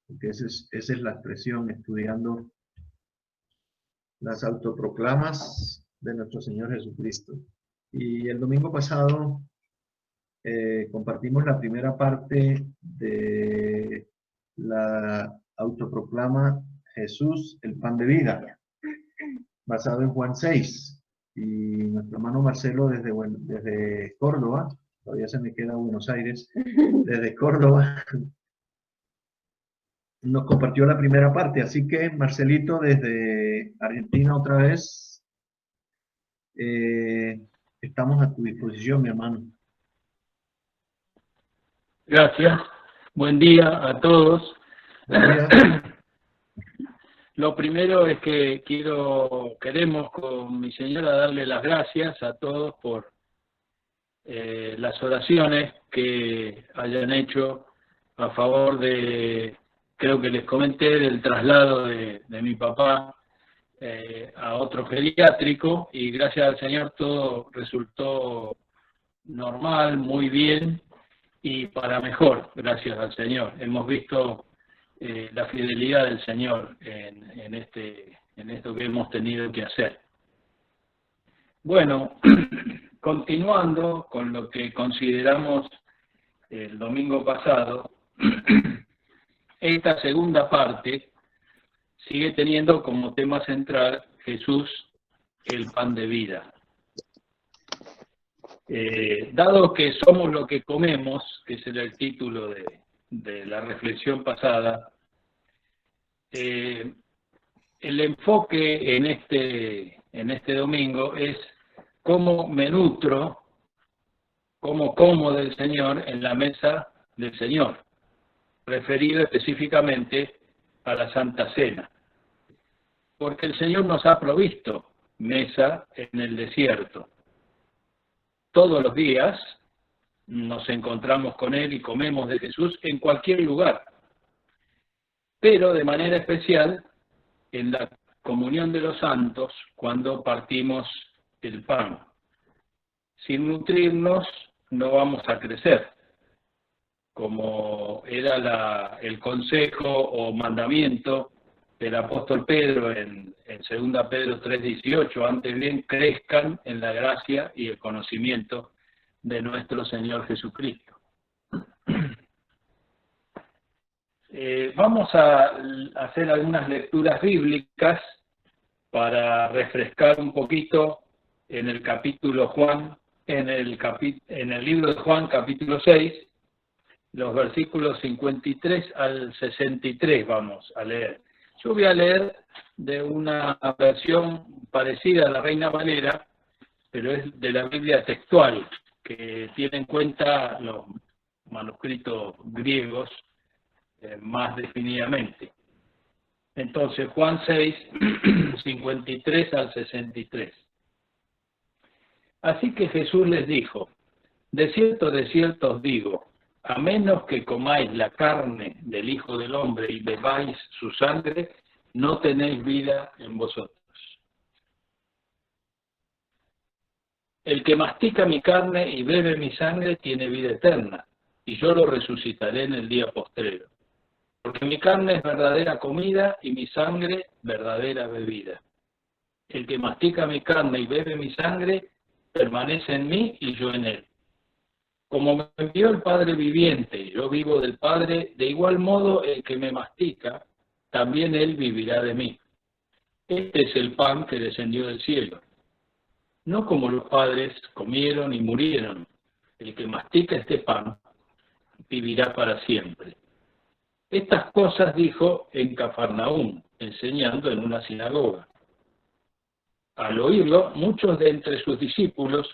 porque esa es la expresión, estudiando las autoproclamas de nuestro Señor Jesucristo. Y el domingo pasado compartimos la primera parte de la autoproclama Jesús, el pan de vida, basado en Juan 6. Y nuestro hermano Marcelo desde Córdoba, todavía se me queda Buenos Aires, desde Córdoba, nos compartió la primera parte. Así que, Marcelito, desde Argentina otra vez, estamos a tu disposición, mi hermano. Gracias. Buen día a todos. Buen día. Lo primero es que queremos con mi señora darle las gracias a todos por las oraciones que hayan hecho a favor de, creo que les comenté, del traslado de mi papá a otro geriátrico, y gracias al Señor todo resultó normal, muy bien y para mejor, gracias al Señor. Hemos visto la fidelidad del Señor en esto que hemos tenido que hacer. Bueno, continuando con lo que consideramos el domingo pasado, esta segunda parte sigue teniendo como tema central Jesús, el pan de vida. Dado que somos lo que comemos, que ese era el título de la reflexión pasada, el enfoque en este domingo es cómo me nutro, cómo como del Señor en la mesa del Señor, referido específicamente a la Santa Cena. Porque el Señor nos ha provisto mesa en el desierto. Todos los días nos encontramos con Él y comemos de Jesús en cualquier lugar, pero de manera especial en la comunión de los santos cuando partimos el pan. Sin nutrirnos no vamos a crecer, como era el consejo o mandamiento del apóstol Pedro en 2 Pedro 3:18, antes bien crezcan en la gracia y el conocimiento de nuestro Señor Jesucristo. Vamos a hacer algunas lecturas bíblicas para refrescar un poquito en el capítulo Juan, en el libro de Juan, capítulo 6, los versículos 53 al 63 vamos a leer. Yo voy a leer de una versión parecida a la Reina Valera, pero es de la Biblia textual, que tiene en cuenta los manuscritos griegos más definidamente. Entonces, Juan 6, 53 al 63. Así que Jesús les dijo: de cierto os digo, a menos que comáis la carne del Hijo del Hombre y bebáis su sangre, no tenéis vida en vosotros. El que mastica mi carne y bebe mi sangre tiene vida eterna, y yo lo resucitaré en el día postrero. Porque mi carne es verdadera comida y mi sangre verdadera bebida. El que mastica mi carne y bebe mi sangre permanece en mí y yo en él. Como me envió el Padre viviente y yo vivo del Padre, de igual modo el que me mastica, también él vivirá de mí. Este es el pan que descendió del cielo. No como los padres comieron y murieron. El que mastica este pan vivirá para siempre. Estas cosas dijo en Cafarnaúm, enseñando en una sinagoga. Al oírlo, muchos de entre sus discípulos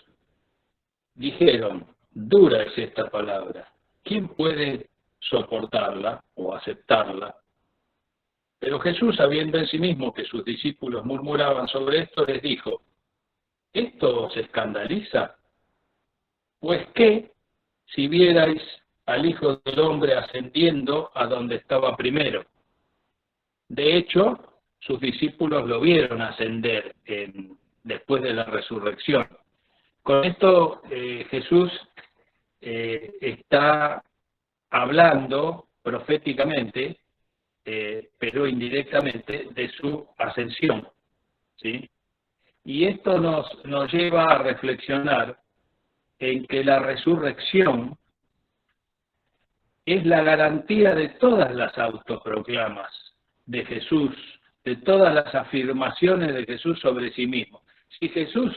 dijeron: dura es esta palabra, ¿quién puede soportarla o aceptarla? Pero Jesús, sabiendo en sí mismo que sus discípulos murmuraban sobre esto, les dijo: ¿esto os escandaliza? Pues qué, si vierais al Hijo del Hombre ascendiendo a donde estaba primero. De hecho, sus discípulos lo vieron ascender después de la resurrección. Con esto Jesús está hablando proféticamente pero indirectamente, de su ascensión, ¿sí? Y esto nos lleva a reflexionar en que la resurrección es la garantía de todas las autoproclamas de Jesús, de todas las afirmaciones de Jesús sobre sí mismo. Si Jesús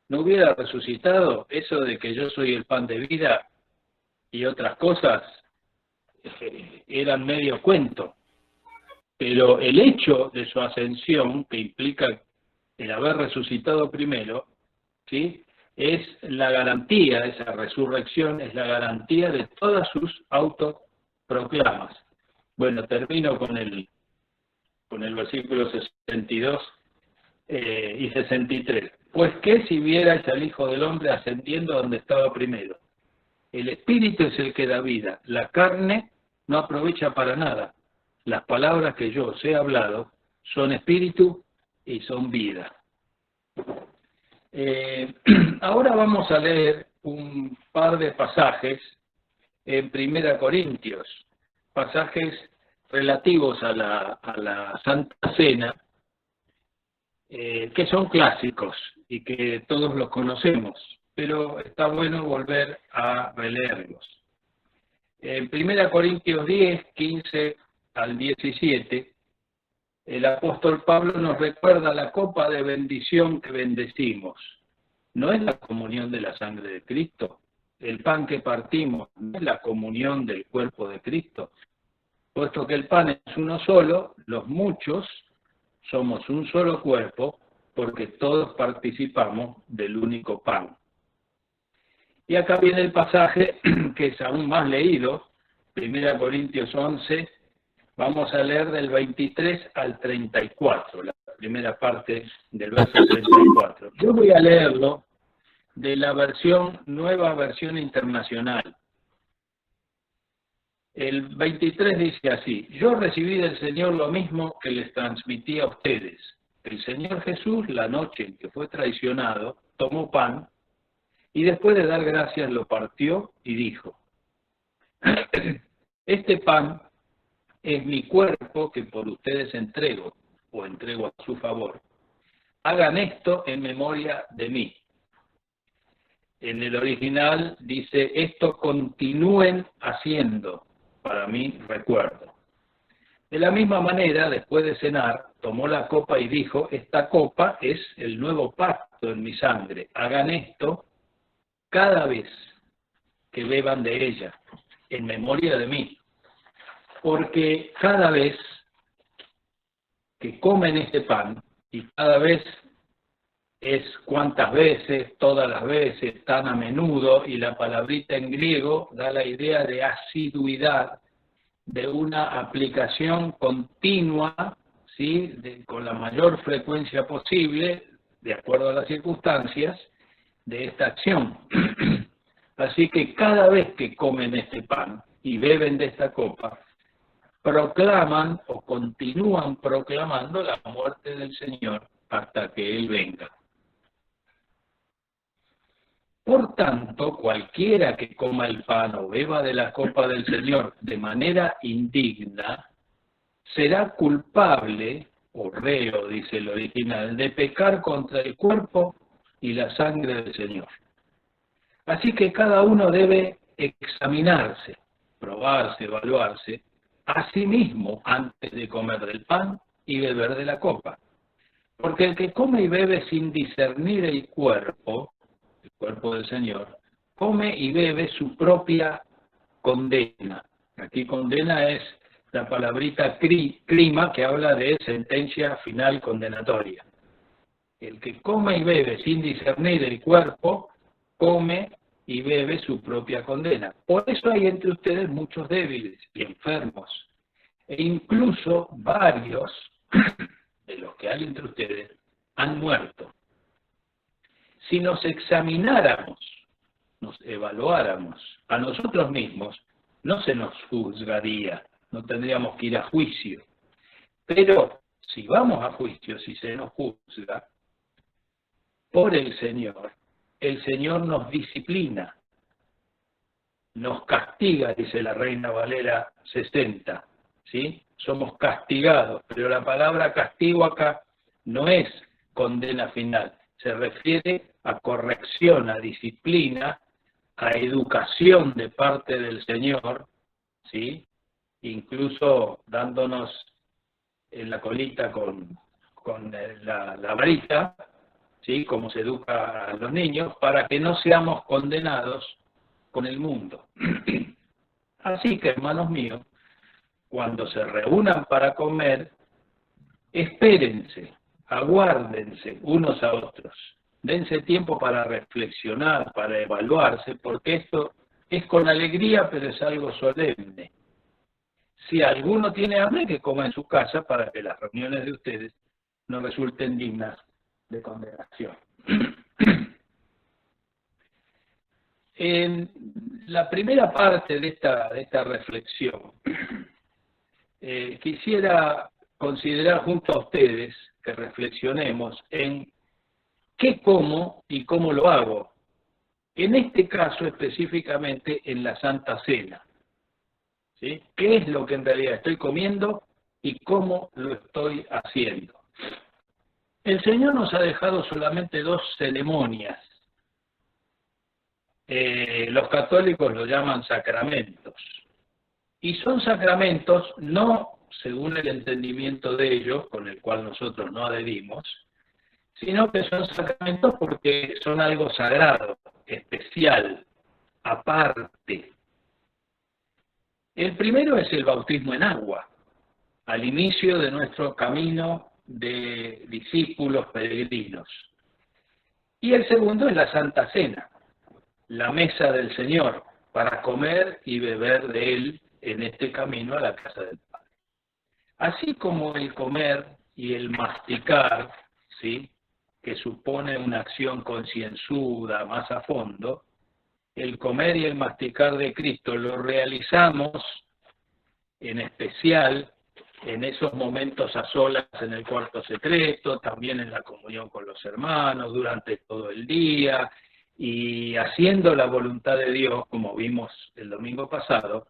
no hubiera resucitado, eso de que yo soy el pan de vida y otras cosas eran medio cuento. Pero el hecho de su ascensión, que implica el haber resucitado primero, ¿sí?, es la garantía, esa resurrección es la garantía de todas sus autoproclamas. Bueno, termino con el versículo 62 y 63. Pues que si vierais al Hijo del Hombre ascendiendo a donde estaba primero. El Espíritu es el que da vida, la carne no aprovecha para nada. Las palabras que yo os he hablado son espíritu y son vida. Ahora vamos a leer un par de pasajes en 1 Corintios, pasajes relativos a la Santa Cena, que son clásicos y que todos los conocemos, pero está bueno volver a releerlos. En 1 Corintios 10, 15 al 17, el apóstol Pablo nos recuerda la copa de bendición que bendecimos. ¿No es la comunión de la sangre de Cristo? El pan que partimos, ¿no es la comunión del cuerpo de Cristo? Puesto que el pan es uno solo, los muchos somos un solo cuerpo, porque todos participamos del único pan. Y acá viene el pasaje que es aún más leído, 1 Corintios 11, vamos a leer del 23 al 34, la primera parte del verso 34. Yo voy a leerlo de la nueva versión internacional. El 23 dice así: yo recibí del Señor lo mismo que les transmití a ustedes. El Señor Jesús, la noche en que fue traicionado, tomó pan y después de dar gracias lo partió y dijo: este pan es mi cuerpo que por ustedes entrego, o entrego a su favor. Hagan esto en memoria de mí. En el original dice: esto continúen haciendo para mi recuerdo. De la misma manera, después de cenar, tomó la copa y dijo: esta copa es el nuevo pacto en mi sangre. Hagan esto cada vez que beban de ella, en memoria de mí. Porque cada vez que comen este pan, y cada vez es cuántas veces, todas las veces, tan a menudo, y la palabrita en griego da la idea de asiduidad, de una aplicación continua, ¿sí?, con la mayor frecuencia posible, de acuerdo a las circunstancias, de esta acción. Así que cada vez que comen este pan y beben de esta copa, proclaman o continúan proclamando la muerte del Señor hasta que Él venga. Por tanto, cualquiera que coma el pan o beba de la copa del Señor de manera indigna, será culpable, o reo, dice el original, de pecar contra el cuerpo y la sangre del Señor. Así que cada uno debe examinarse, probarse, evaluarse a sí mismo antes de comer del pan y beber de la copa. Porque el que come y bebe sin discernir el cuerpo del Señor, come y bebe su propia condena. Aquí condena es la palabrita clima, que habla de sentencia final condenatoria. El que come y bebe sin discernir el cuerpo, come y bebe su propia condena. Por eso hay entre ustedes muchos débiles y enfermos, e incluso varios de los que hay entre ustedes han muerto. Si nos examináramos, nos evaluáramos a nosotros mismos, no se nos juzgaría, no tendríamos que ir a juicio. Pero si vamos a juicio, si se nos juzga por el Señor nos disciplina, nos castiga, dice la Reina Valera 60, ¿sí?, somos castigados, pero la palabra castigo acá no es condena final, se refiere a corrección, a disciplina, a educación de parte del Señor, ¿sí? Incluso dándonos en la colita con la varita, ¿sí? Como se educa a los niños, para que no seamos condenados con el mundo. Así que, hermanos míos, cuando se reúnan para comer, espérense, aguárdense unos a otros, dense tiempo para reflexionar, para evaluarse, porque esto es con alegría, pero es algo solemne. Si alguno tiene hambre, que coma en su casa para que las reuniones de ustedes no resulten dignas de condenación. En la primera parte de esta reflexión, quisiera considerar junto a ustedes que reflexionemos en qué como y cómo lo hago. En este caso específicamente en la Santa Cena. ¿Sí? ¿Qué es lo que en realidad estoy comiendo y cómo lo estoy haciendo? El Señor nos ha dejado solamente 2 ceremonias. Los católicos lo llaman sacramentos. Y son sacramentos no según el entendimiento de ellos, con el cual nosotros no adherimos, sino que son sacramentos porque son algo sagrado, especial, aparte. El primero es el bautismo en agua, al inicio de nuestro camino de discípulos peregrinos. Y el segundo es la Santa Cena, la mesa del Señor, para comer y beber de Él en este camino a la casa del Padre. Así como el comer y el masticar, ¿sí?, que supone una acción concienzuda más a fondo, el comer y el masticar de Cristo lo realizamos en especial en esos momentos a solas en el cuarto secreto, también en la comunión con los hermanos, durante todo el día, y haciendo la voluntad de Dios, como vimos el domingo pasado.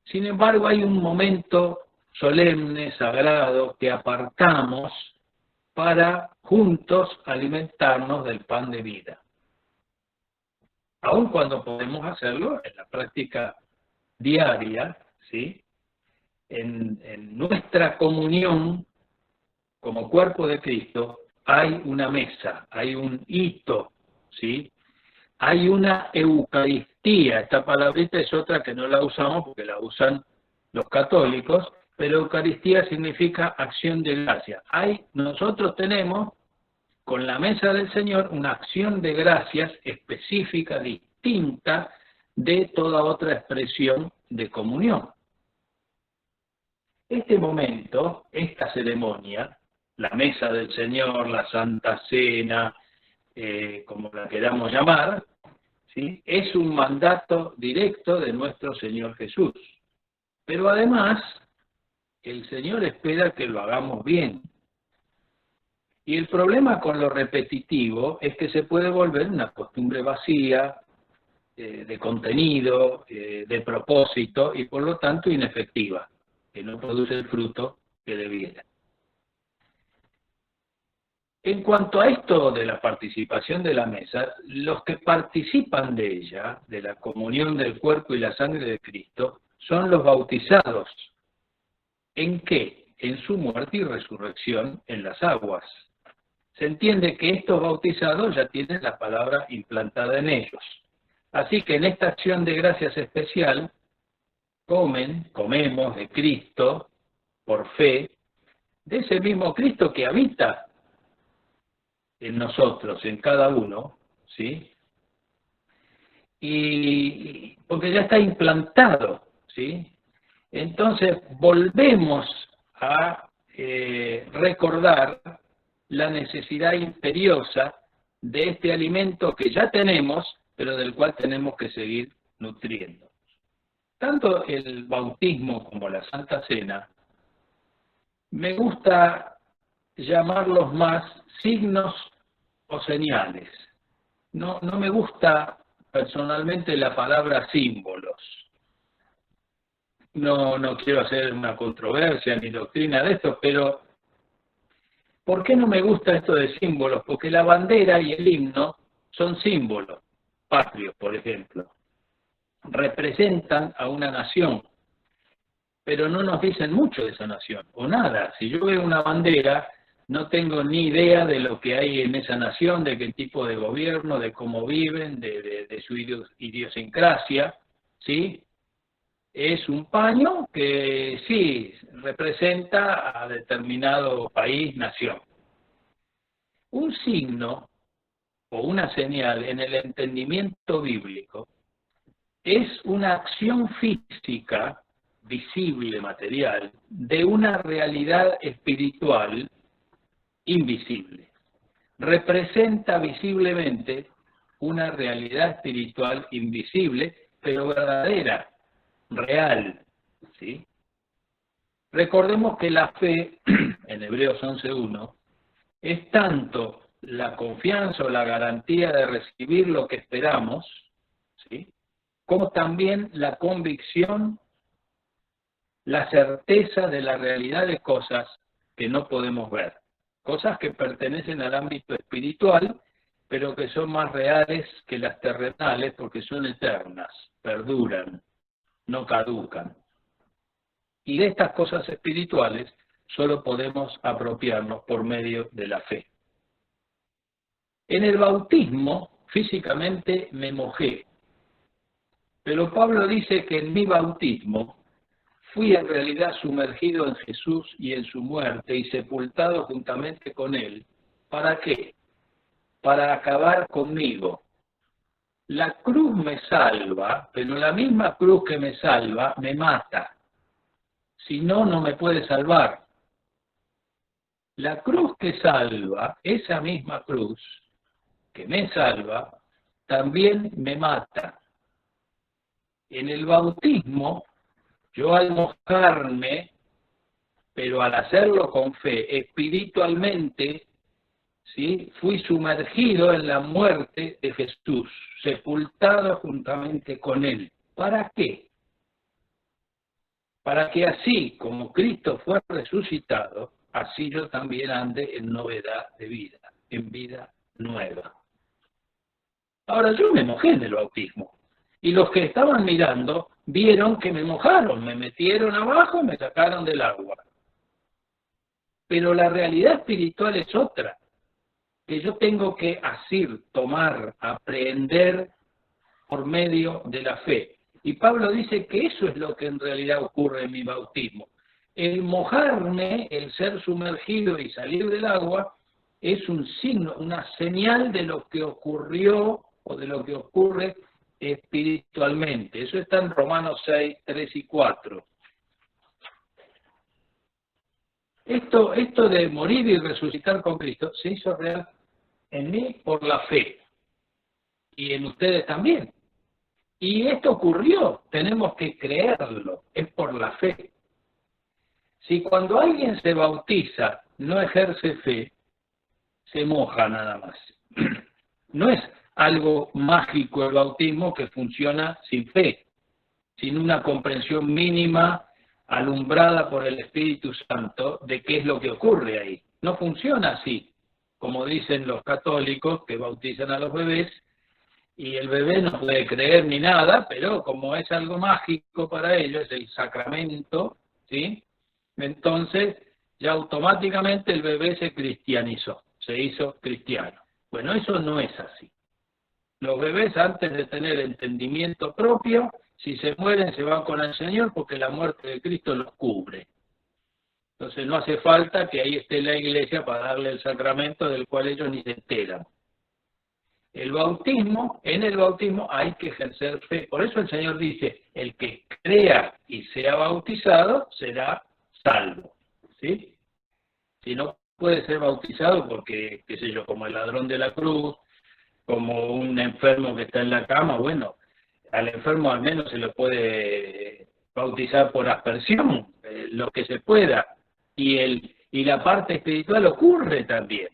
Sin embargo, hay un momento solemne, sagrado, que apartamos para juntos alimentarnos del pan de vida. Aun cuando podemos hacerlo en la práctica diaria, ¿sí?, en nuestra comunión como cuerpo de Cristo hay una mesa, hay un hito, ¿sí? Hay una Eucaristía. Esta palabrita es otra que no la usamos porque la usan los católicos, pero Eucaristía significa acción de gracia. Nosotros tenemos con la mesa del Señor una acción de gracias específica, distinta de toda otra expresión de comunión. Este momento, esta ceremonia, la mesa del Señor, la Santa Cena, como la queramos llamar, ¿sí?, es un mandato directo de nuestro Señor Jesús. Pero además, el Señor espera que lo hagamos bien. Y el problema con lo repetitivo es que se puede volver una costumbre vacía, de contenido, de propósito, y por lo tanto inefectiva, que no produce el fruto que debiera. En cuanto a esto de la participación de la mesa, los que participan de ella, de la comunión del cuerpo y la sangre de Cristo, son los bautizados. ¿En qué? En su muerte y resurrección en las aguas. Se entiende que estos bautizados ya tienen la palabra implantada en ellos. Así que en esta acción de gracias especial, comemos de Cristo, por fe, de ese mismo Cristo que habita en nosotros, en cada uno, ¿sí? Y porque ya está implantado, ¿sí? Entonces volvemos a recordar la necesidad imperiosa de este alimento que ya tenemos, pero del cual tenemos que seguir nutriendo. Tanto el bautismo como la Santa Cena, me gusta llamarlos más signos o señales. No me gusta personalmente la palabra símbolos. no quiero hacer una controversia ni doctrina de esto, pero ¿por qué no me gusta esto de símbolos? Porque la bandera y el himno son símbolos patrios, por ejemplo. Representan a una nación, pero no nos dicen mucho de esa nación, o nada. Si yo veo una bandera, no tengo ni idea de lo que hay en esa nación, de qué tipo de gobierno, de cómo viven, de su idiosincrasia, ¿sí? Es un paño que sí representa a determinado país, nación. Un signo o una señal en el entendimiento bíblico es una acción física, visible, material, de una realidad espiritual invisible. Representa visiblemente una realidad espiritual invisible, pero verdadera, real, ¿sí? Recordemos que la fe, en Hebreos 11.1, es tanto la confianza o la garantía de recibir lo que esperamos, ¿sí?, como también la convicción, la certeza de la realidad de cosas que no podemos ver, cosas que pertenecen al ámbito espiritual, pero que son más reales que las terrenales porque son eternas, perduran, no caducan. Y de estas cosas espirituales solo podemos apropiarnos por medio de la fe. En el bautismo, físicamente me mojé, pero Pablo dice que en mi bautismo fui en realidad sumergido en Jesús y en su muerte y sepultado juntamente con él. ¿Para qué? Para acabar conmigo. La cruz me salva, pero la misma cruz que me salva me mata. Si no, no me puede salvar. La cruz que salva, esa misma cruz que me salva, también me mata. En el bautismo, yo al mojarme, pero al hacerlo con fe, espiritualmente, ¿sí?, fui sumergido en la muerte de Jesús, sepultado juntamente con él. ¿Para qué? Para que así como Cristo fue resucitado, así yo también ande en novedad de vida, en vida nueva. Ahora yo me mojé en el bautismo, y los que estaban mirando vieron que me mojaron, me metieron abajo y me sacaron del agua. Pero la realidad espiritual es otra, que yo tengo que asir, tomar, aprender por medio de la fe. Y Pablo dice que eso es lo que en realidad ocurre en mi bautismo. El mojarme, el ser sumergido y salir del agua, es un signo, una señal de lo que ocurrió o de lo que ocurre espiritualmente. Eso está en Romanos 6, 3 y 4. Esto de morir y resucitar con Cristo se hizo real en mí por la fe y en ustedes también. Y esto ocurrió, tenemos que creerlo, es por la fe. Si cuando alguien se bautiza no ejerce fe, se moja nada más. No es algo mágico el bautismo que funciona sin fe, sin una comprensión mínima alumbrada por el Espíritu Santo de qué es lo que ocurre ahí. No funciona así, como dicen los católicos que bautizan a los bebés, y el bebé no puede creer ni nada, pero como es algo mágico para ellos, es el sacramento, ¿sí?, entonces ya automáticamente el bebé se cristianizó, se hizo cristiano. Bueno, eso no es así. Los bebés, antes de tener entendimiento propio, si se mueren se van con el Señor porque la muerte de Cristo los cubre. Entonces no hace falta que ahí esté la iglesia para darle el sacramento del cual ellos ni se enteran. El bautismo, en el bautismo hay que ejercer fe. Por eso el Señor dice, el que crea y sea bautizado será salvo. ¿Sí? Si no puede ser bautizado porque, qué sé yo, como el ladrón de la cruz, como un enfermo que está en la cama, bueno, al enfermo al menos se lo puede bautizar por aspersión, lo que se pueda. Y la parte espiritual ocurre también.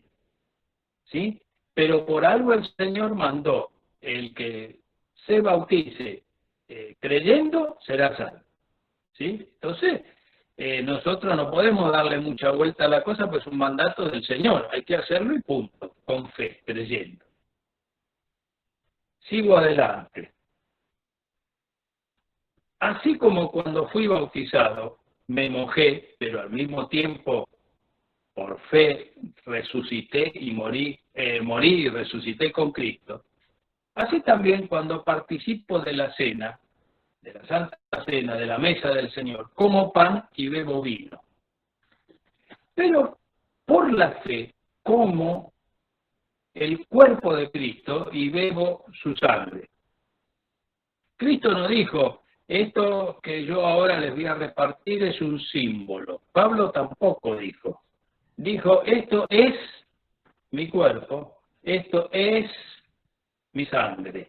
¿Sí? Pero por algo el Señor mandó, el que se bautice creyendo será salvo. ¿sí? Entonces, nosotros no podemos darle mucha vuelta a la cosa, pues es un mandato del Señor, hay que hacerlo y punto, con fe, creyendo. Sigo adelante. Así como cuando fui bautizado, me mojé, pero al mismo tiempo, por fe, resucité y morí y resucité con Cristo. Así también cuando participo de la cena, de la Santa Cena, de la mesa del Señor, como pan y bebo vino. Pero por la fe, como el cuerpo de Cristo y bebo su sangre. Cristo no dijo, esto que yo ahora les voy a repartir es un símbolo. Pablo tampoco dijo. Dijo, esto es mi cuerpo, esto es mi sangre.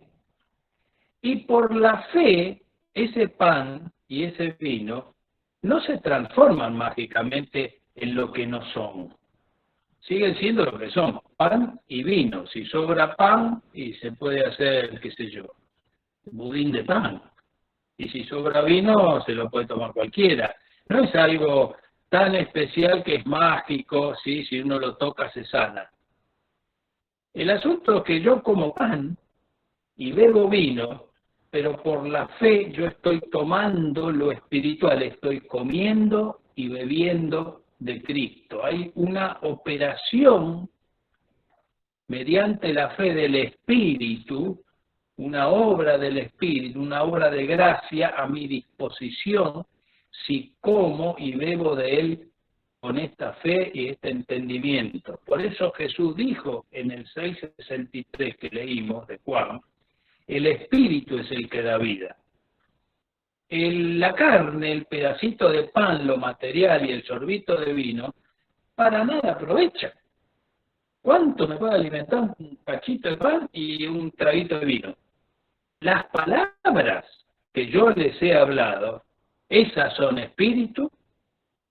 Y por la fe, ese pan y ese vino no se transforman mágicamente en lo que no son. Siguen siendo lo que son, pan y vino. Si sobra pan, y se puede hacer, qué sé yo, budín de pan. Y si sobra vino, se lo puede tomar cualquiera. No es algo tan especial que es mágico, ¿sí? Si uno lo toca se sana. El asunto es que yo como pan y bebo vino, pero por la fe yo estoy tomando lo espiritual, estoy comiendo y bebiendo de Cristo. Hay una operación mediante la fe del Espíritu, una obra del Espíritu, una obra de gracia a mi disposición, si como y bebo de Él con esta fe y este entendimiento. Por eso Jesús dijo en el 6:63 que leímos de Juan, el Espíritu es el que da vida. La carne, el pedacito de pan, lo material y el sorbito de vino, para nada aprovecha. ¿Cuánto me puede alimentar un cachito de pan y un traguito de vino? Las palabras que yo les he hablado, esas son espíritu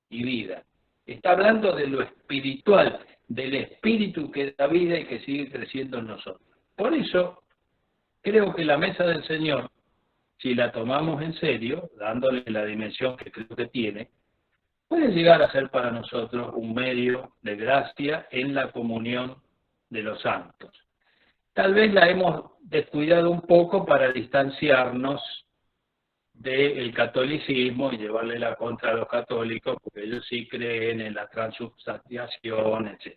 y vida. Está hablando de lo espiritual, del espíritu que da vida y que sigue creciendo en nosotros. Por eso, creo que la mesa del Señor, si la tomamos en serio, dándole la dimensión que creo que tiene, puede llegar a ser para nosotros un medio de gracia en la comunión de los santos. Tal vez la hemos descuidado un poco para distanciarnos del catolicismo y llevarle la contra a los católicos, porque ellos sí creen en la transubstanciación, etc.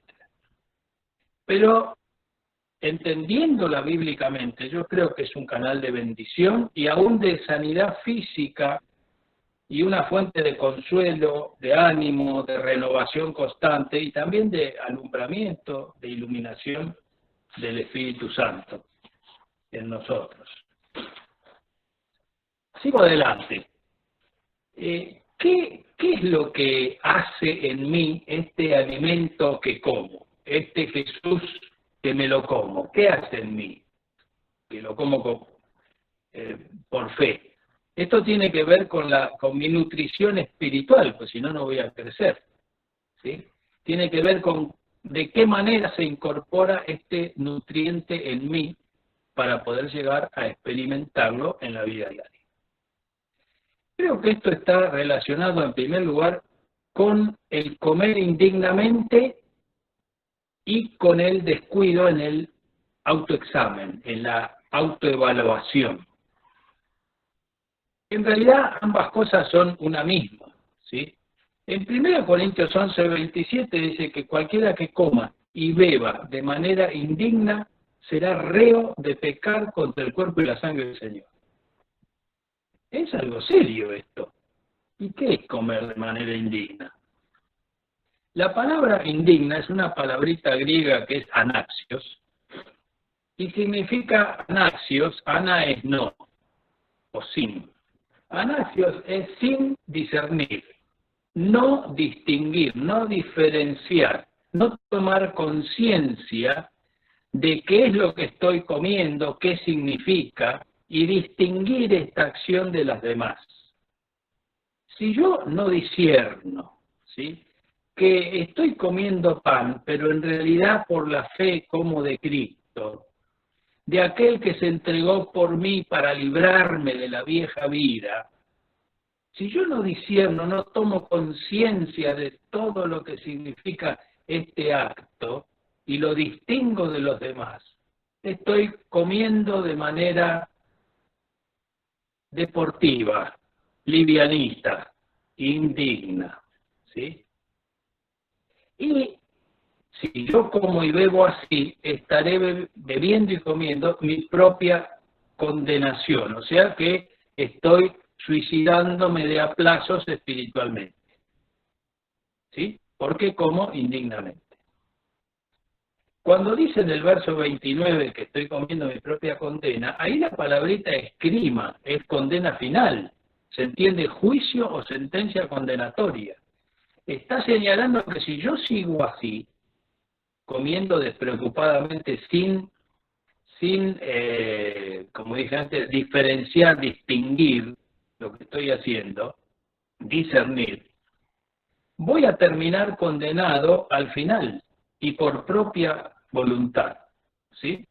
Pero entendiéndola bíblicamente, yo creo que es un canal de bendición y aún de sanidad física y una fuente de consuelo, de ánimo, de renovación constante y también de alumbramiento, de iluminación del Espíritu Santo en nosotros. Sigo adelante. ¿Qué es lo que hace en mí este alimento que como? Este Jesús que me lo como. ¿Qué hace en mí? Que lo como por fe. Esto tiene que ver con mi nutrición espiritual, pues si no, no voy a crecer. ¿Sí? Tiene que ver con de qué manera se incorpora este nutriente en mí para poder llegar a experimentarlo en la vida diaria. Creo que esto está relacionado en primer lugar con el comer indignamente y con el descuido en el autoexamen, en la autoevaluación. En realidad ambas cosas son una misma, ¿sí? En 1 Corintios 11:27 dice que cualquiera que coma y beba de manera indigna será reo de pecar contra el cuerpo y la sangre del Señor. Es algo serio esto. ¿Y qué es comer de manera indigna? La palabra indigna es una palabrita griega que es anaxios, y significa anaxios, ana es no, o sin. Anaxios es sin discernir, no distinguir, no diferenciar, no tomar conciencia de qué es lo que estoy comiendo, qué significa, y distinguir esta acción de las demás. Si yo no discierno, ¿sí?, que estoy comiendo pan, pero en realidad por la fe como de Cristo, de aquel que se entregó por mí para librarme de la vieja vida, Si yo no discierno, no tomo conciencia de todo lo que significa este acto y lo distingo de los demás, estoy comiendo de manera deportiva, livianita, indigna, ¿sí? Y si yo como y bebo así, estaré bebiendo y comiendo mi propia condenación, o sea que estoy suicidándome de a plazos espiritualmente, ¿sí? Porque como indignamente. Cuando dice en el verso 29 que estoy comiendo mi propia condena, ahí la palabrita escrima es condena final. Se entiende juicio o sentencia condenatoria. Está señalando que si yo sigo así, comiendo despreocupadamente sin como dije antes, diferenciar, distinguir lo que estoy haciendo, discernir, voy a terminar condenado al final y por propia voluntad, ¿sí?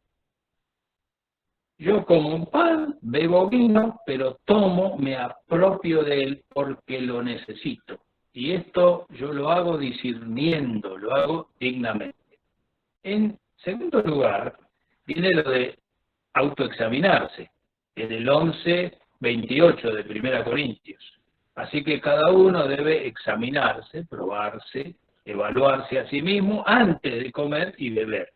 Yo como un pan, bebo vino, pero tomo, me apropio de él porque lo necesito. Y esto yo lo hago discerniendo, lo hago dignamente. En segundo lugar, viene lo de autoexaminarse, en el 11:28 de 1 Corintios. Así que cada uno debe examinarse, probarse, evaluarse a sí mismo antes de comer y beber.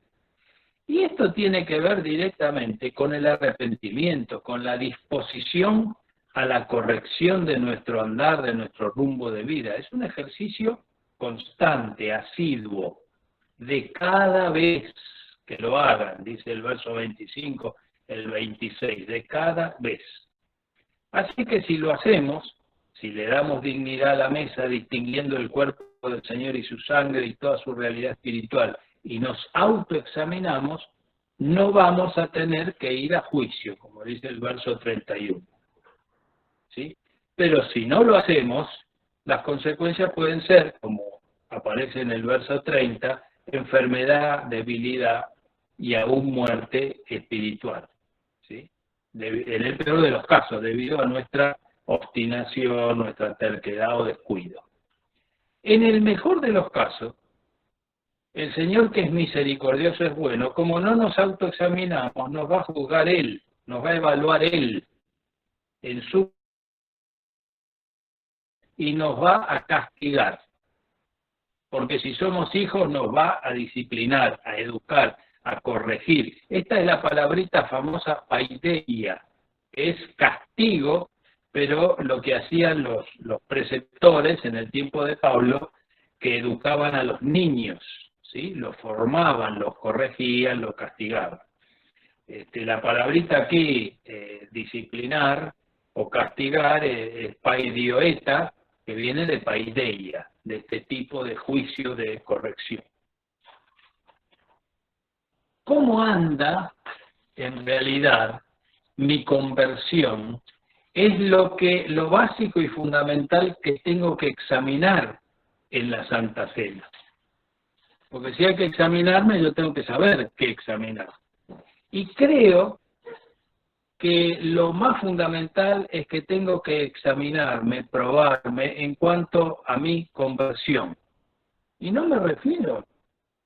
Y esto tiene que ver directamente con el arrepentimiento, con la disposición a la corrección de nuestro andar, de nuestro rumbo de vida. Es un ejercicio constante, asiduo, de cada vez que lo hagan, dice el verso 25, el 26, de cada vez. Así que si lo hacemos, si le damos dignidad a la mesa, distinguiendo el cuerpo del Señor y su sangre y toda su realidad espiritual, y nos autoexaminamos, no vamos a tener que ir a juicio, como dice el verso 31. ¿Sí? Pero si no lo hacemos, las consecuencias pueden ser, como aparece en el verso 30, enfermedad, debilidad y aún muerte espiritual. ¿Sí? En el peor de los casos, debido a nuestra obstinación, nuestra terquedad o descuido. En el mejor de los casos, el Señor, que es misericordioso, es bueno. Como no nos autoexaminamos, nos va a juzgar Él, nos va a evaluar Él en su y nos va a castigar. Porque si somos hijos nos va a disciplinar, a educar, a corregir. Esta es la palabrita famosa paideia, que es castigo, pero lo que hacían los preceptores en el tiempo de Pablo, que educaban a los niños, ¿sí? Los formaban, los corregían, los castigaban. La palabrita aquí, disciplinar o castigar, es paidioeta, que viene de paideia, de este tipo de juicio de corrección. ¿Cómo anda en realidad mi conversión? Es lo básico y fundamental que tengo que examinar en la Santa Cena. Porque si hay que examinarme, yo tengo que saber qué examinar. Y creo que lo más fundamental es que tengo que examinarme, probarme en cuanto a mi conversión. Y no me refiero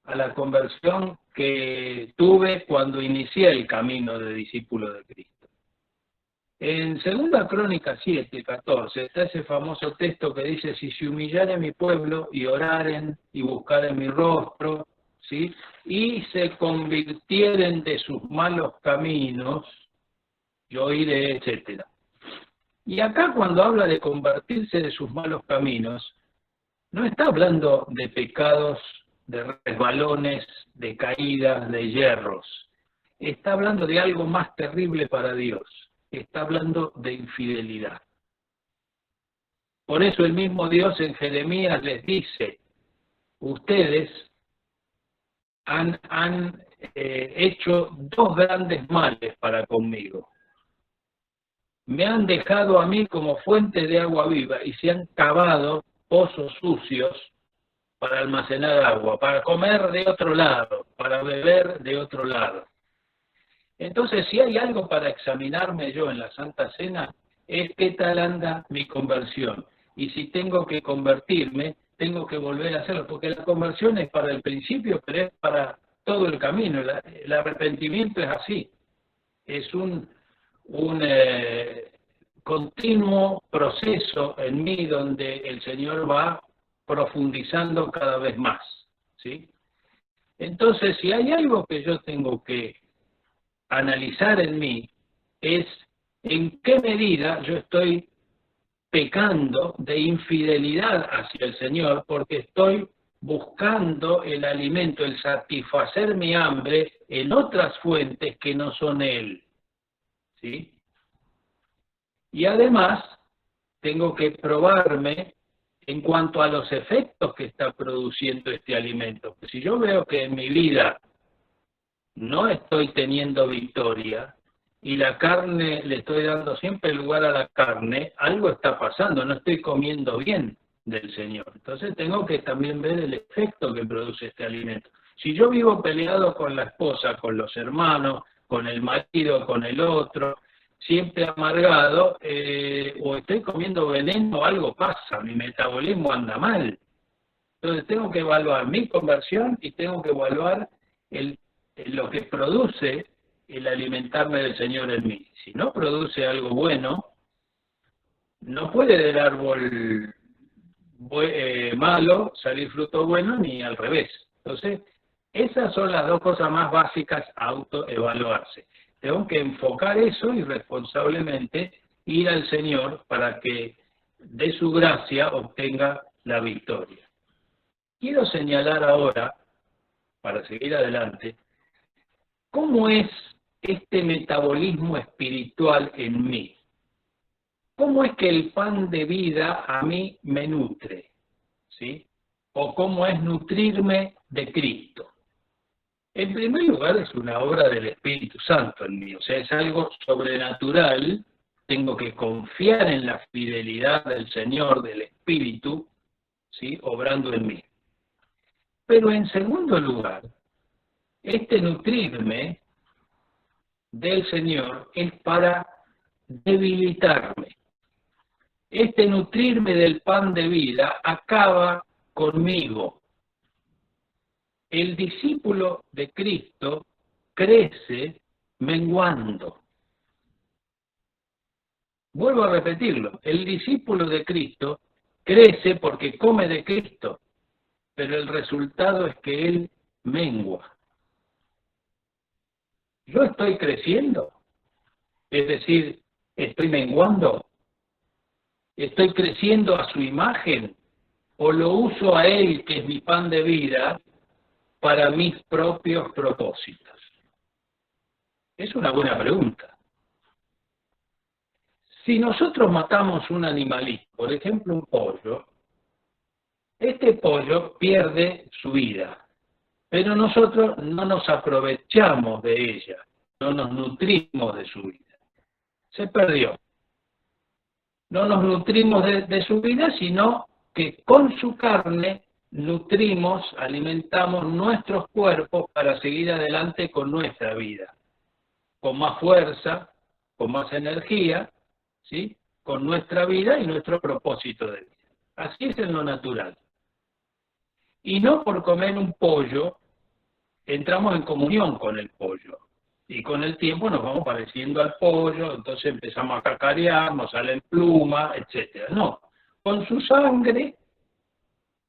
a la conversión que tuve cuando inicié el camino de discípulo de Cristo. En 2 Crónicas 7:14 está ese famoso texto que dice: si se humillare mi pueblo y oraren y buscaren mi rostro, ¿sí? Y se convirtieren de sus malos caminos, yo iré, etc. Y acá cuando habla de convertirse de sus malos caminos, no está hablando de pecados, de resbalones, de caídas, de yerros. Está hablando de algo más terrible para Dios. Está hablando de infidelidad. Por eso el mismo Dios en Jeremías les dice: ustedes han hecho 2 grandes males para conmigo. Me han dejado a mí como fuente de agua viva y se han cavado pozos sucios para almacenar agua, para comer de otro lado, para beber de otro lado. Entonces, si hay algo para examinarme yo en la Santa Cena, es qué tal anda mi conversión. Y si tengo que convertirme, tengo que volver a hacerlo, porque la conversión es para el principio, pero es para todo el camino. El arrepentimiento es así, es un continuo proceso en mí donde el Señor va profundizando cada vez más, ¿sí? Entonces, si hay algo que yo tengo que analizar en mí, es en qué medida yo estoy pecando de infidelidad hacia el Señor, porque estoy buscando el alimento, el satisfacer mi hambre en otras fuentes que no son Él, ¿sí? Y además, tengo que probarme en cuanto a los efectos que está produciendo este alimento. Si yo veo que en mi vida no estoy teniendo victoria y la carne, le estoy dando siempre lugar a la carne, algo está pasando, no estoy comiendo bien del Señor. Entonces tengo que también ver el efecto que produce este alimento. Si yo vivo peleado con la esposa, con los hermanos, con el marido, con el otro, siempre amargado, o estoy comiendo veneno, algo pasa, mi metabolismo anda mal. Entonces tengo que evaluar mi conversión y tengo que evaluar lo que produce el alimentarme del Señor en mí. Si no produce algo bueno, no puede del árbol malo salir fruto bueno ni al revés. Entonces, esas son las dos cosas más básicas a autoevaluarse. Tengo que enfocar eso y responsablemente ir al Señor para que de su gracia obtenga la victoria. Quiero señalar ahora, para seguir adelante, cómo es este metabolismo espiritual en mí. ¿Cómo es que el pan de vida a mí me nutre? ¿Sí? ¿O cómo es nutrirme de Cristo? En primer lugar, es una obra del Espíritu Santo en mí, o sea, es algo sobrenatural. Tengo que confiar en la fidelidad del Señor, del Espíritu, ¿sí?, obrando en mí. Pero en segundo lugar, este nutrirme del Señor es para debilitarme. Este nutrirme del pan de vida acaba conmigo. El discípulo de Cristo crece menguando. Vuelvo a repetirlo, el discípulo de Cristo crece porque come de Cristo, pero el resultado es que él mengua. Yo estoy creciendo, es decir, estoy menguando, estoy creciendo a su imagen, o lo uso a él, que es mi pan de vida, para mis propios propósitos. Es una buena pregunta. Si nosotros matamos un animalito, por ejemplo un pollo, este pollo pierde su vida, pero nosotros no nos aprovechamos de ella, no nos nutrimos de su vida. Se perdió. No nos nutrimos de su vida, sino que con su carne nutrimos, alimentamos nuestros cuerpos para seguir adelante con nuestra vida, con más fuerza, con más energía, ¿sí?, con nuestra vida y nuestro propósito de vida. Así es en lo natural. Y no por comer un pollo entramos en comunión con el pollo. Y con el tiempo nos vamos pareciendo al pollo, entonces empezamos a cacarear, nos salen plumas, etc. No, con su sangre,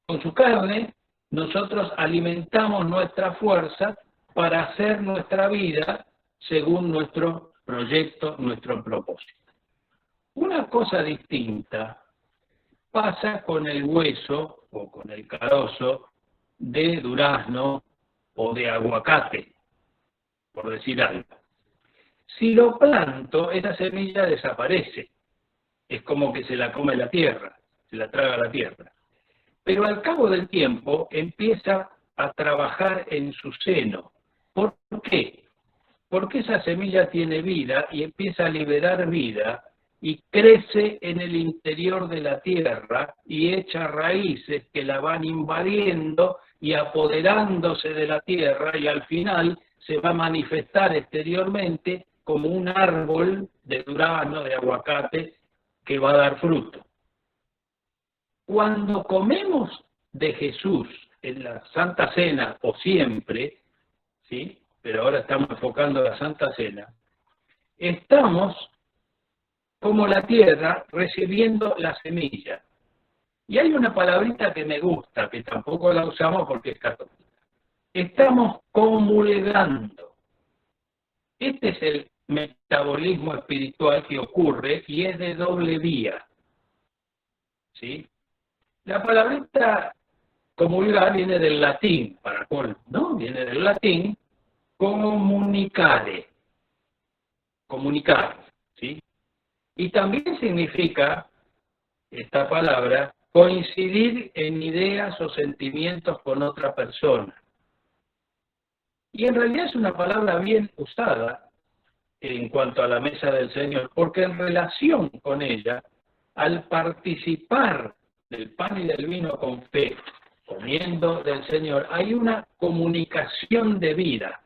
con su carne, nosotros alimentamos nuestra fuerza para hacer nuestra vida según nuestro proyecto, nuestro propósito. Una cosa distinta pasa con el hueso o con el carozo de durazno o de aguacate, por decir algo. Si lo planto, esa semilla desaparece. Es como que se la come la tierra, se la traga la tierra. Pero al cabo del tiempo empieza a trabajar en su seno. ¿Por qué? Porque esa semilla tiene vida y empieza a liberar vida y crece en el interior de la tierra y echa raíces que la van invadiendo y apoderándose de la tierra, y al final se va a manifestar exteriormente como un árbol de durazno, de aguacate, que va a dar fruto. Cuando comemos de Jesús en la Santa Cena, o siempre, ¿sí? Pero ahora estamos enfocando la Santa Cena, estamos como la tierra recibiendo la semilla. Y hay una palabrita que me gusta, que tampoco la usamos porque es católica. Estamos comulgando. Este es el metabolismo espiritual que ocurre y es de doble vía. ¿Sí? La palabrita comulgar viene del latín, para colmo, ¿no? Viene del latín comunicare. Comunicar, ¿sí? Y también significa, esta palabra, coincidir en ideas o sentimientos con otra persona. Y en realidad es una palabra bien usada en cuanto a la mesa del Señor, porque en relación con ella, al participar del pan y del vino con fe, comiendo del Señor, hay una comunicación de vida,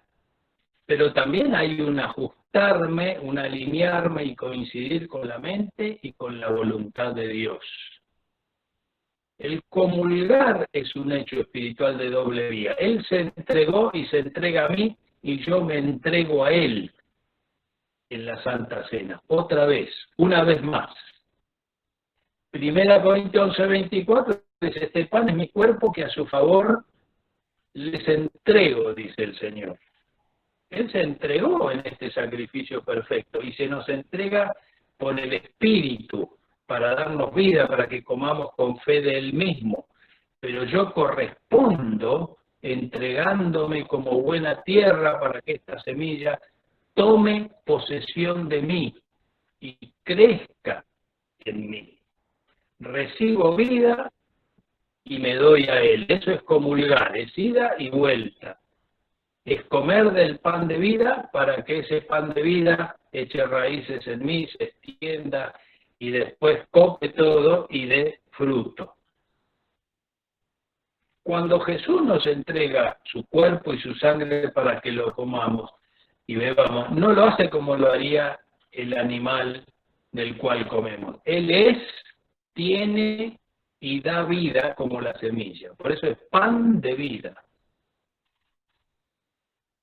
pero también hay un ajustarme, un alinearme y coincidir con la mente y con la voluntad de Dios. El comulgar es un hecho espiritual de doble vía. Él se entregó y se entrega a mí y yo me entrego a Él en la Santa Cena. Otra vez, una vez más. 1 Corintios 11:24 dice, este pan es mi cuerpo que a su favor les entrego, dice el Señor. Él se entregó en este sacrificio perfecto y se nos entrega con el Espíritu para darnos vida, para que comamos con fe de Él mismo. Pero yo correspondo entregándome como buena tierra para que esta semilla tome posesión de mí y crezca en mí. Recibo vida y me doy a Él. Eso es comulgar, es ida y vuelta. Es comer del pan de vida para que ese pan de vida eche raíces en mí, se extienda y después cope todo y dé fruto. Cuando Jesús nos entrega su cuerpo y su sangre para que lo comamos y bebamos, no lo hace como lo haría el animal del cual comemos. Él es, tiene y da vida como la semilla. Por eso es pan de vida.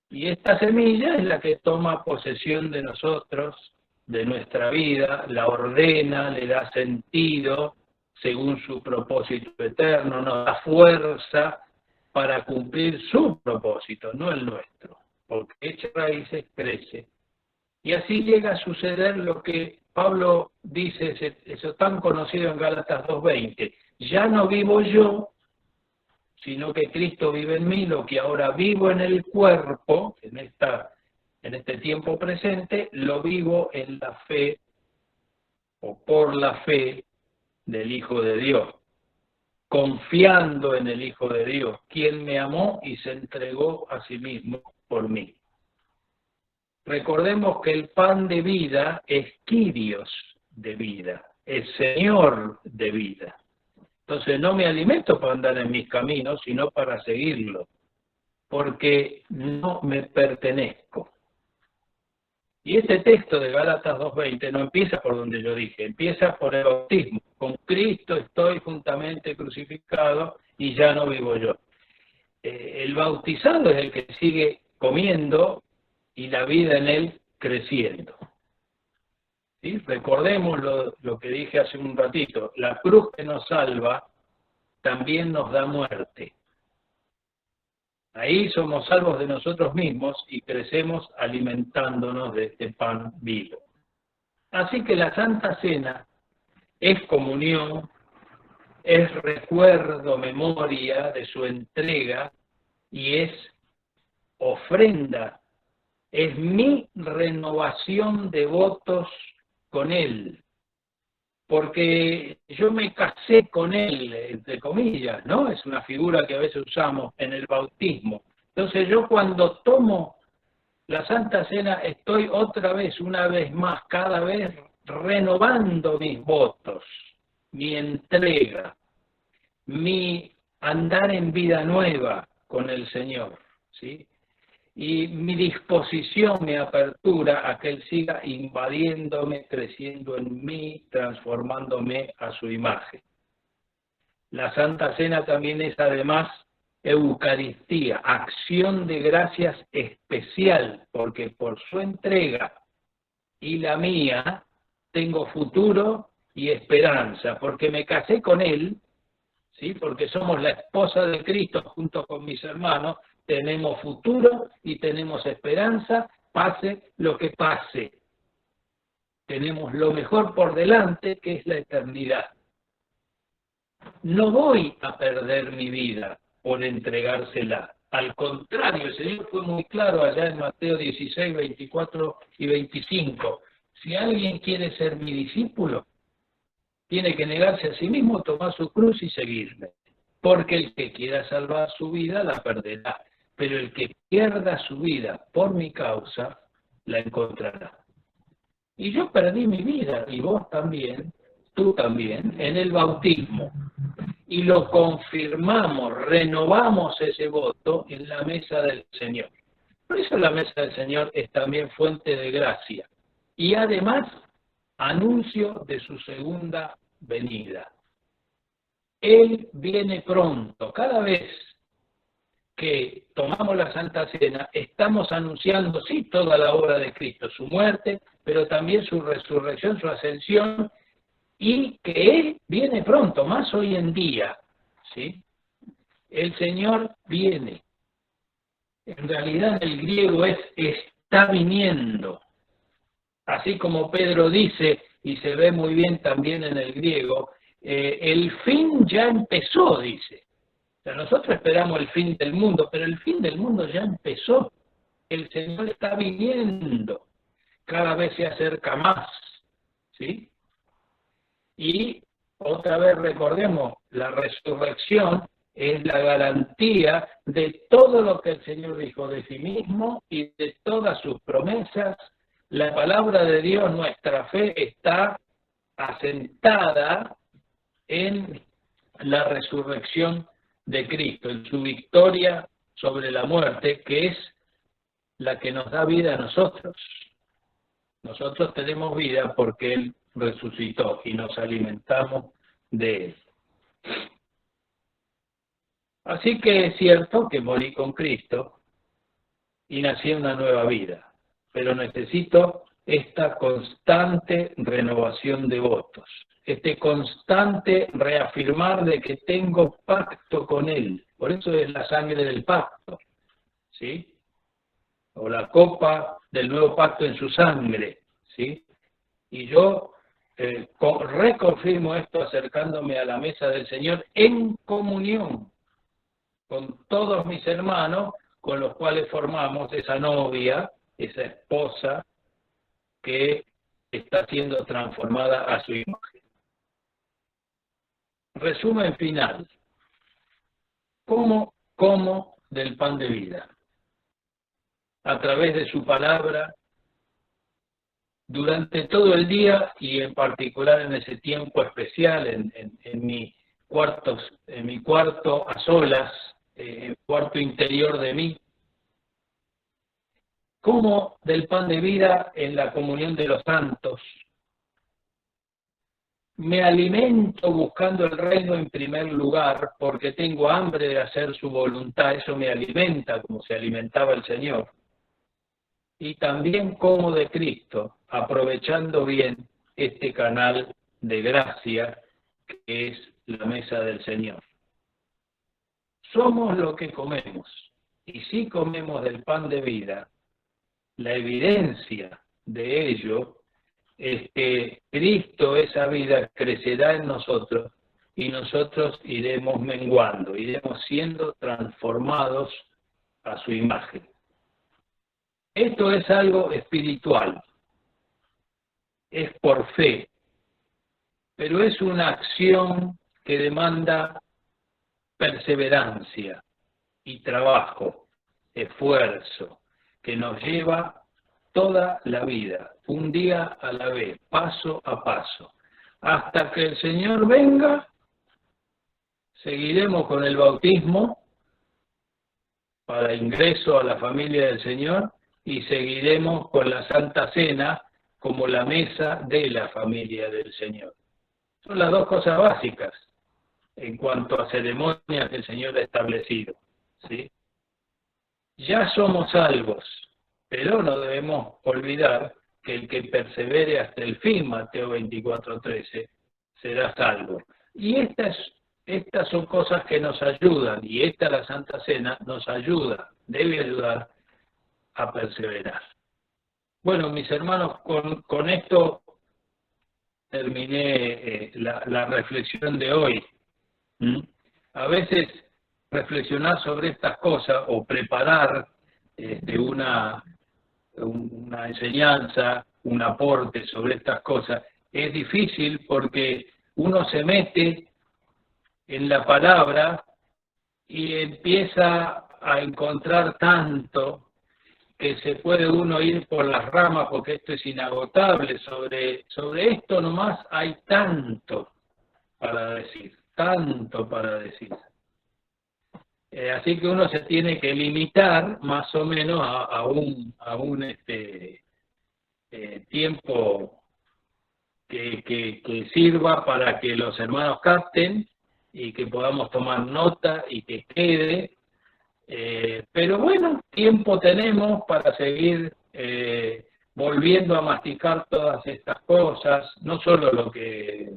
Y esta semilla es la que toma posesión de nosotros, de nuestra vida, la ordena, le da sentido según su propósito eterno, nos da fuerza para cumplir su propósito, no el nuestro, porque echa raíces, crece. Y así llega a suceder lo que Pablo dice, eso tan conocido en Gálatas 2:20, ya no vivo yo, sino que Cristo vive en mí, lo que ahora vivo en el cuerpo, en este tiempo presente, lo vivo en la fe o por la fe del Hijo de Dios, confiando en el Hijo de Dios, quien me amó y se entregó a sí mismo por mí. Recordemos que el pan de vida es Kyrios de vida, es Señor de vida. Entonces no me alimento para andar en mis caminos, sino para seguirlo, porque no me pertenezco. Y este texto de Gálatas 2:20 no empieza por donde yo dije, empieza por el bautismo. Con Cristo estoy juntamente crucificado y ya no vivo yo. El bautizado es el que sigue comiendo y la vida en él creciendo. ¿Sí? Recordemos lo que dije hace un ratito, la cruz que nos salva también nos da muerte. Ahí somos salvos de nosotros mismos y crecemos alimentándonos de este pan vivo. Así que la Santa Cena es comunión, es recuerdo, memoria de su entrega y es ofrenda, es mi renovación de votos con Él, porque yo me casé con Él, entre comillas, ¿no? Es una figura que a veces usamos en el bautismo. Entonces yo cuando tomo la Santa Cena estoy otra vez, una vez más, cada vez renovando mis votos, mi entrega, mi andar en vida nueva con el Señor, ¿sí? y mi disposición, mi apertura a que Él siga invadiéndome, creciendo en mí, transformándome a su imagen. La Santa Cena también es además Eucaristía, acción de gracias especial, porque por su entrega y la mía tengo futuro y esperanza, porque me casé con Él, ¿sí? Porque somos la esposa de Cristo junto con mis hermanos, tenemos futuro y tenemos esperanza, pase lo que pase. Tenemos lo mejor por delante, que es la eternidad. No voy a perder mi vida por entregársela. Al contrario, el Señor fue muy claro allá en Mateo 16, 24 y 25. Si alguien quiere ser mi discípulo, tiene que negarse a sí mismo, tomar su cruz y seguirme. Porque el que quiera salvar su vida la perderá, pero el que pierda su vida por mi causa la encontrará. Y yo perdí mi vida, y vos también, tú también, en el bautismo. Y lo confirmamos, renovamos ese voto en la mesa del Señor. Por eso la mesa del Señor es también fuente de gracia. Y además, anuncio de su segunda venida. Él viene pronto. Cada vez que tomamos la Santa Cena, estamos anunciando, sí, toda la obra de Cristo, su muerte, pero también su resurrección, su ascensión, y que Él viene pronto, más hoy en día, ¿sí? El Señor viene. En realidad el griego es está viniendo. Así como Pedro dice, y se ve muy bien también en el griego, el fin ya empezó, dice. O sea, nosotros esperamos el fin del mundo, pero el fin del mundo ya empezó. El Señor está viniendo. Cada vez se acerca más, ¿sí? Y otra vez recordemos, la resurrección es la garantía de todo lo que el Señor dijo de sí mismo y de todas sus promesas. La palabra de Dios, nuestra fe, está asentada en la resurrección de Cristo, en su victoria sobre la muerte, que es la que nos da vida a nosotros. Nosotros tenemos vida porque Él resucitó y nos alimentamos de Él. Así que es cierto que morí con Cristo y nací en una nueva vida, pero necesito esta constante renovación de votos, este constante reafirmar de que tengo pacto con Él. Por eso es la sangre del pacto, ¿sí? O la copa del nuevo pacto en su sangre, ¿sí? Y yo reconfirmo esto acercándome a la mesa del Señor en comunión con todos mis hermanos, con los cuales formamos esa novia, esa esposa que está siendo transformada a su imagen. Resumen final. ¿Cómo como del pan de vida? A través de su palabra, durante todo el día y en particular en ese tiempo especial, en mi cuarto a solas, el cuarto interior de mí. Como del pan de vida en la comunión de los santos. Me alimento buscando el reino en primer lugar porque tengo hambre de hacer su voluntad. Eso me alimenta como se alimentaba el Señor. Y también como de Cristo, aprovechando bien este canal de gracia que es la mesa del Señor. Somos lo que comemos, y si comemos del pan de vida, la evidencia de ello es que Cristo, esa vida, crecerá en nosotros y nosotros iremos menguando, iremos siendo transformados a su imagen. Esto es algo espiritual, es por fe, pero es una acción que demanda perseverancia y trabajo, esfuerzo, que nos lleva toda la vida, un día a la vez, paso a paso. Hasta que el Señor venga, seguiremos con el bautismo para ingreso a la familia del Señor y seguiremos con la Santa Cena como la mesa de la familia del Señor. Son las dos cosas básicas en cuanto a ceremonias que el Señor ha establecido, ¿sí? Ya somos salvos, pero no debemos olvidar que el que persevere hasta el fin, Mateo 24:13, será salvo. Y estas son cosas que nos ayudan, y la Santa Cena nos ayuda, debe ayudar a perseverar. Bueno, mis hermanos, con esto terminé la reflexión de hoy. A veces reflexionar sobre estas cosas o preparar una enseñanza, un aporte sobre estas cosas, es difícil porque uno se mete en la palabra y empieza a encontrar tanto que se puede uno ir por las ramas porque esto es inagotable. Sobre esto nomás hay tanto para decir, tanto para decir. Así que uno se tiene que limitar más o menos a un tiempo que sirva para que los hermanos capten y que podamos tomar nota y que quede. Pero bueno, tiempo tenemos para seguir volviendo a masticar todas estas cosas, no solo lo que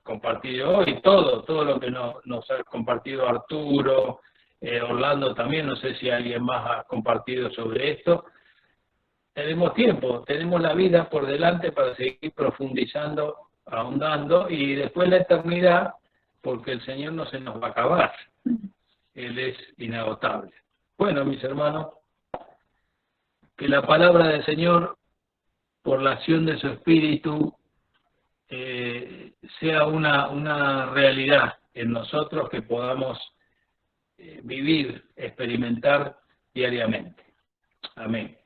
compartido hoy, todo lo que nos ha compartido Arturo, Orlando también, no sé si alguien más ha compartido sobre esto. Tenemos tiempo, tenemos la vida por delante para seguir profundizando, ahondando, y después la eternidad, porque el Señor no se nos va a acabar. Él es inagotable. Bueno, mis hermanos, que la palabra del Señor, por la acción de su Espíritu, sea una realidad en nosotros que podamos vivir, experimentar diariamente. Amén.